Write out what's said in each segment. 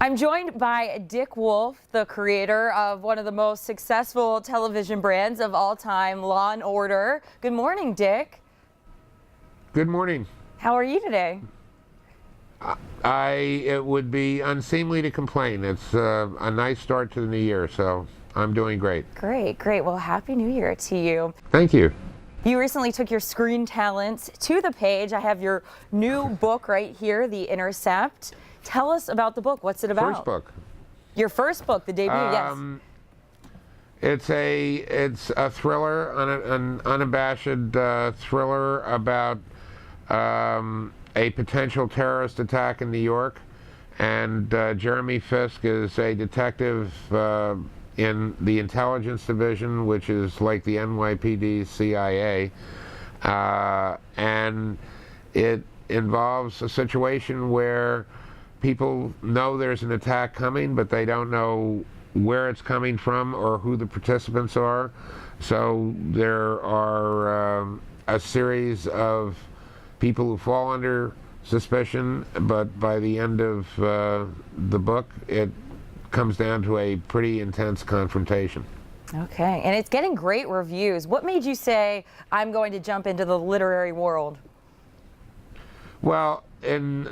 I'm joined by Dick Wolf, the creator of one of the most successful television brands of all time, Law and Order. Good morning, Dick. Good morning. How are you today? It would be unseemly to complain. It's a nice start to the new year, so I'm doing great. Great, great. Well, Happy New Year to you. Thank you. You recently took your screen talents to the page. I have your new book right here, The Intercept. Tell us about the book. What's it about? First book. Your first book, the debut, yes. It's a thriller, an unabashed thriller about a potential terrorist attack in New York, and Jeremy Fisk is a detective in the intelligence division, which is like the NYPD CIA, and it involves a situation where people know there's an attack coming, but they don't know where it's coming from or who the participants are. So there are a series of people who fall under suspicion, but by the end of the book, it comes down to a pretty intense confrontation. Okay, and it's getting great reviews. What made you say, I'm going to jump into the literary world? Well, on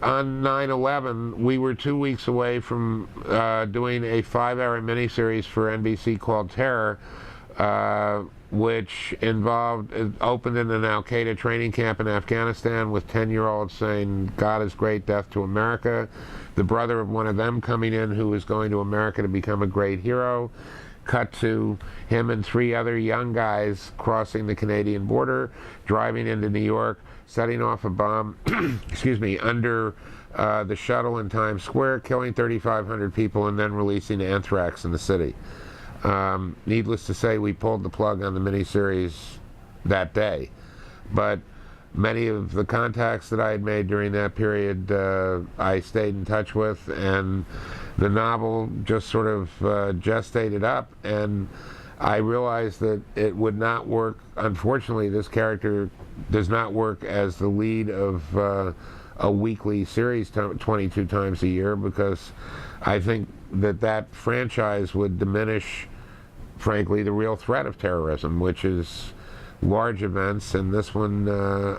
9/11, we were 2 weeks away from doing a 5-hour miniseries for NBC called Terror, which opened in an Al-Qaeda training camp in Afghanistan with 10-year-olds saying, God is great, death to America. The brother of one of them coming in who was going to America to become a great hero. Cut to him and 3 other young guys crossing the Canadian border, driving into New York, setting off a bomb, excuse me, under the shuttle in Times Square, killing 3,500 people, and then releasing anthrax in the city. Needless to say, we pulled the plug on the miniseries that day. But many of the contacts that I had made during that period, I stayed in touch with, and the novel just sort of gestated up, and I realized that it would not work. Unfortunately, this character does not work as the lead of a weekly series 22 times a year, because I think that franchise would diminish, frankly, the real threat of terrorism, which is large events. And this one,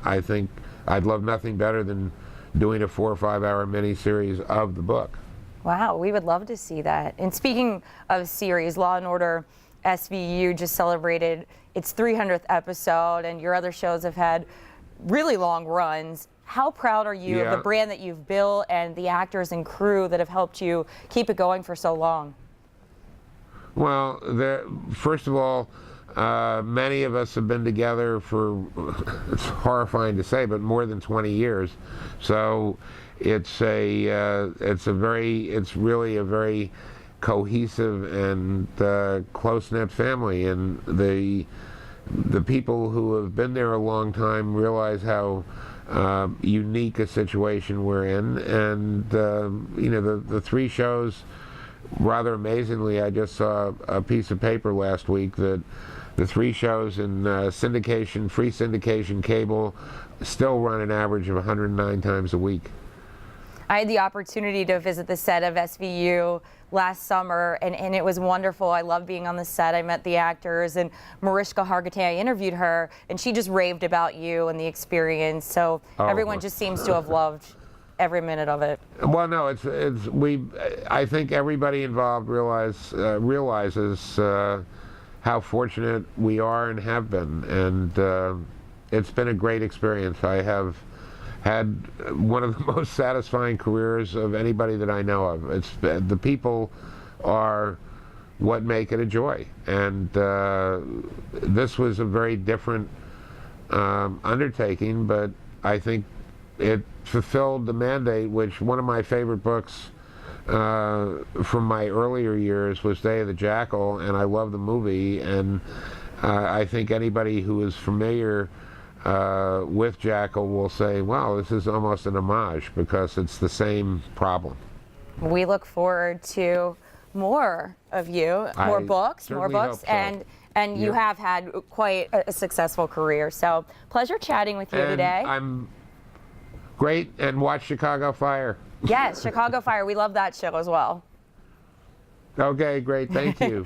I think I'd love nothing better than doing a 4 or 5 hour miniseries of the book. Wow, we would love to see that. And speaking of series, Law and Order SVU just celebrated its 300th episode, and your other shows have had really long runs. How proud are you of the brand that you've built and the actors and crew that have helped you keep it going for so long? Well, first of all, many of us have been together for, it's horrifying to say, but more than 20 years. So it's really a very cohesive and close-knit family, and the people who have been there a long time realize how unique a situation we're in. And the 3 shows, rather amazingly, I just saw a piece of paper last week that the 3 shows in syndication, free syndication cable, still run an average of 109 times a week. I had the opportunity to visit the set of SVU last summer, and it was wonderful. I love being on the set. I met the actors, and Mariska Hargitay, I interviewed her, and she just raved about you and the experience. So everyone just seems to have loved every minute of it. Well, no, I think everybody involved realizes how fortunate we are and have been, and it's been a great experience. I have had one of the most satisfying careers of anybody that I know of. The people are what make it a joy, and this was a very different undertaking, but I think it fulfilled the mandate, which one of my favorite books from my earlier years was Day of the Jackal, and I love the movie, and I think anybody who is familiar with Jackal will say, wow, this is almost an homage, because it's the same problem. We look forward to more of you, more books, and you have had quite a successful career. So pleasure chatting with you today. I'm great, and watch Chicago Fire. Yes, Chicago Fire. We love that show as well. Okay, great. Thank you.